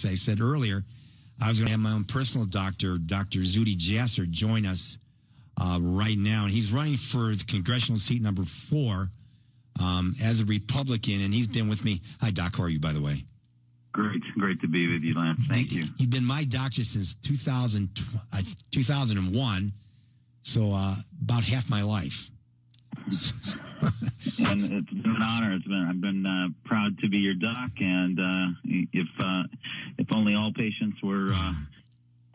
as I said earlier, I was going to have my own personal doctor, Dr. Zuhdi Jasser, join us right now. And he's running for the congressional seat number 4 as a Republican, and he's been with me. Hi, Doc. How are you, by the way? Great to be with you, Lance. Thank you. You've been my doctor since 2001, so about half my life. And it's been an honor. I've been proud to be your doc, and if only all patients were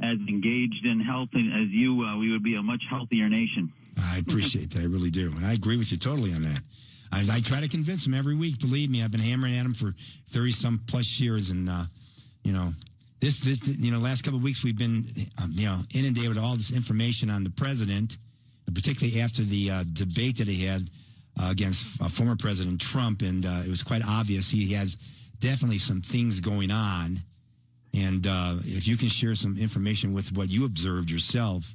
as engaged in health as you, we would be a much healthier nation. I appreciate that. I really do, and I agree with you totally on that. I try to convince him every week. Believe me, I've been hammering at him for 30-some plus years, and this last couple of weeks we've been inundated with all this information on the president, particularly after the debate that he had against former President Trump, and it was quite obvious he has definitely some things going on. And if you can share some information with what you observed yourself,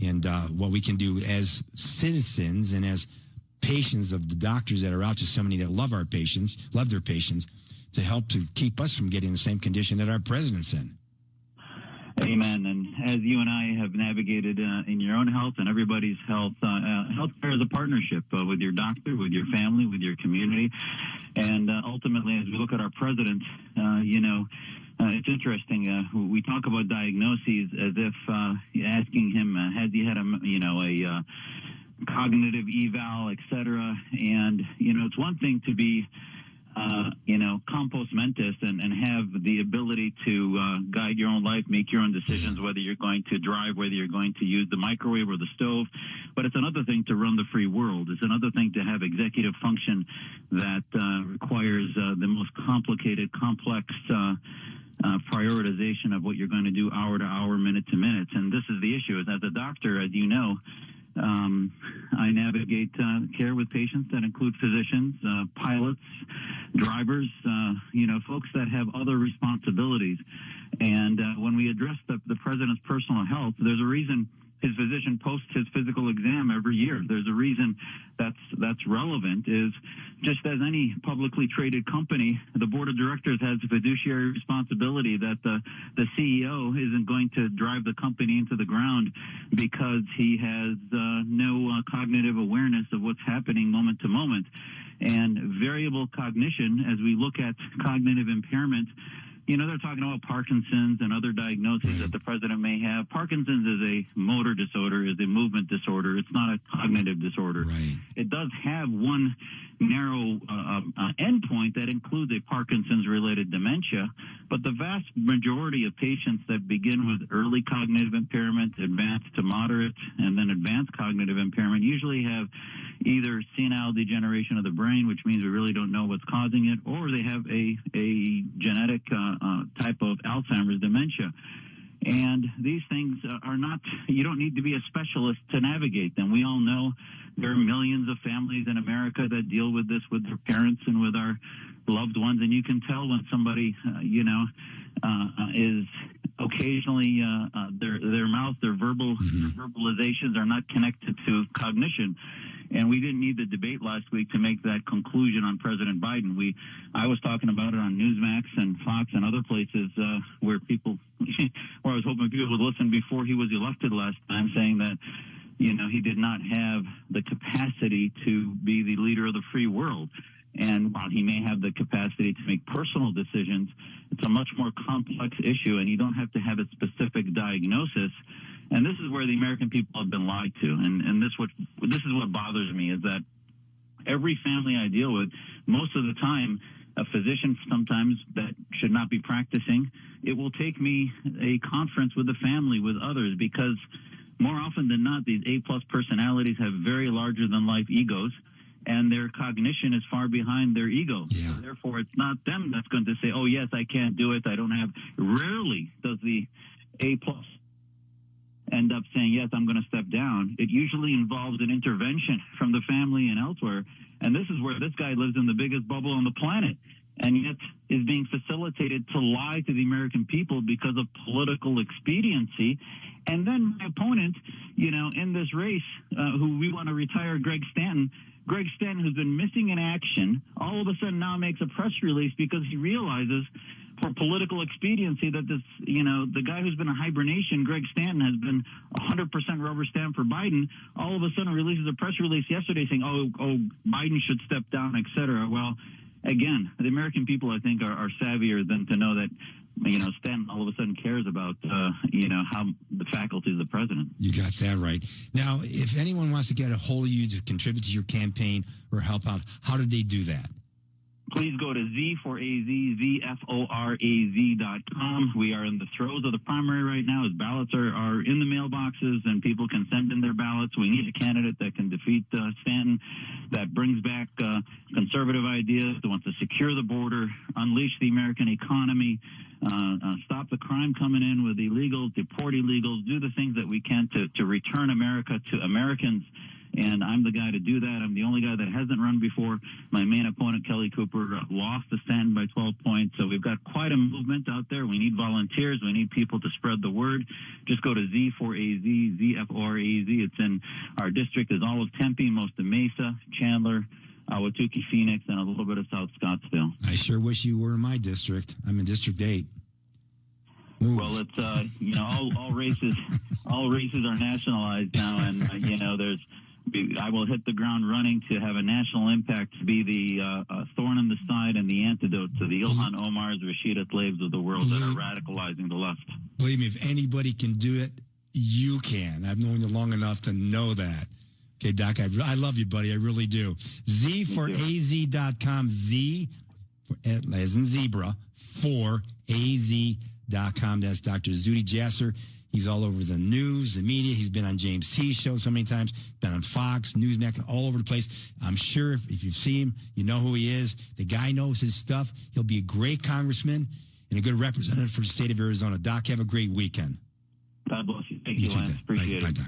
and what we can do as citizens and as patients of the doctors that are out to so many that love their patients, to help to keep us from getting the same condition that our president's in. Amen. And as you and I have navigated in your own health and everybody's health, healthcare is a partnership with your doctor, with your family, with your community. And ultimately, as we look at our president, it's interesting. We talk about diagnoses as if asking him, has he had a cognitive eval, et cetera. And, it's one thing to be, compos mentis and have the ability to guide your own life, make your own decisions, whether you're going to drive, whether you're going to use the microwave or the stove. But it's another thing to run the free world. It's another thing to have executive function that requires the most complicated, complex prioritization of what you're going to do hour to hour, minute to minute. And this is the issue, is as a doctor, as you know, I navigate care with patients that include physicians, pilots, drivers, folks that have other responsibilities. And when we address the president's personal health, there's a reason his physician posts his physical exam every year. There's a reason that's relevant, is just as any publicly traded company, the board of directors has a fiduciary responsibility that the CEO isn't going to drive the company into the ground because he has no cognitive awareness of what's happening moment to moment. And variable cognition, as we look at cognitive impairment, they're talking about Parkinson's and other diagnoses that the president may have. Parkinson's is a motor disorder, is a movement disorder. It's not a cognitive disorder. Right. It does have one narrow endpoint that includes a Parkinson's-related dementia, but the vast majority of patients that begin with early cognitive impairment, advanced to moderate, and then advanced cognitive impairment usually have either senile degeneration of the brain, which means we really don't know what's causing it, or they have a genetic type of Alzheimer's dementia. And these things are not, you don't need to be a specialist to navigate them. We all know there are millions of families in America that deal with this with their parents and with our loved ones. And you can tell when somebody, is occasionally, their mouth, their verbalizations are not connected to cognition. And we didn't need the debate last week to make that conclusion on President Biden. I was talking about it on Newsmax and Fox and other places where I was hoping people would listen before he was elected last time, saying that, he did not have the capacity to be the leader of the free world. And while he may have the capacity to make personal decisions, it's a much more complex issue, and you don't have to have a specific diagnosis. And this is where the American people have been lied to. And this is what bothers me, is that every family I deal with, most of the time, a physician sometimes that should not be practicing, it will take me a conference with the family, with others, because more often than not, these A-plus personalities have very larger-than-life egos, and their cognition is far behind their ego. Yeah. So therefore, it's not them that's going to say, oh, yes, I can't do it, I don't have. Rarely does the A-plus end up saying, yes, I'm going to step down. It usually involves an intervention from the family and elsewhere. And this is where this guy lives in the biggest bubble on the planet, and yet is being facilitated to lie to the American people because of political expediency. And then my opponent, in this race, who we want to retire, Greg Stanton, who's been missing in action, all of a sudden now makes a press release because he realizes for political expediency that this, the guy who's been in hibernation, Greg Stanton, has been 100% rubber stamp for Biden. All of a sudden releases a press release yesterday saying, oh, Biden should step down, et cetera. Well, again, the American people, I think, are savvier than to know that, Stanton all of a sudden cares about, how the faculty of the president. You got that right. Now, if anyone wants to get a hold of you to contribute to your campaign or help out, how did they do that? Please go to ZFORAZ.com. We are in the throes of the primary right now as ballots are in the mailboxes and people can send in their ballots. We need a candidate that can defeat Stanton, that brings back conservative ideas, that wants to secure the border, unleash the American economy, stop the crime coming in with illegals, deport illegals, do the things that we can to return America to Americans. And I'm the guy to do that. I'm the only guy that hasn't run before. My main opponent, Kelly Cooper, lost to Stanton by 12 points. So we've got quite a movement out there. We need volunteers. We need people to spread the word. Just go to Z4AZ, ZFORAZ. It's in our district is all of Tempe, most of Mesa, Chandler, Ahwatukee, Phoenix, and a little bit of South Scottsdale. I sure wish you were in my district. I'm in District 8. Move. Well, it's all races are nationalized now, and I will hit the ground running to have a national impact, to be the thorn in the side and the antidote to the Ilhan Omar's, Rashida Tlaibs of the world that are radicalizing the left. Believe me, if anybody can do it, you can. I've known you long enough to know that. Okay, Doc, I love you, buddy. I really do. Z4AZ.com. Z, as in zebra, for AZ.com. That's Dr. Zuhdi Jasser. He's all over the news, the media. He's been on James T's show so many times, been on Fox, Newsmax, all over the place. I'm sure if you see him, you know who he is. The guy knows his stuff. He'll be a great congressman and a good representative for the state of Arizona. Doc, have a great weekend. God bless you. Thank you, Lance. Appreciate it. Bye, Doc.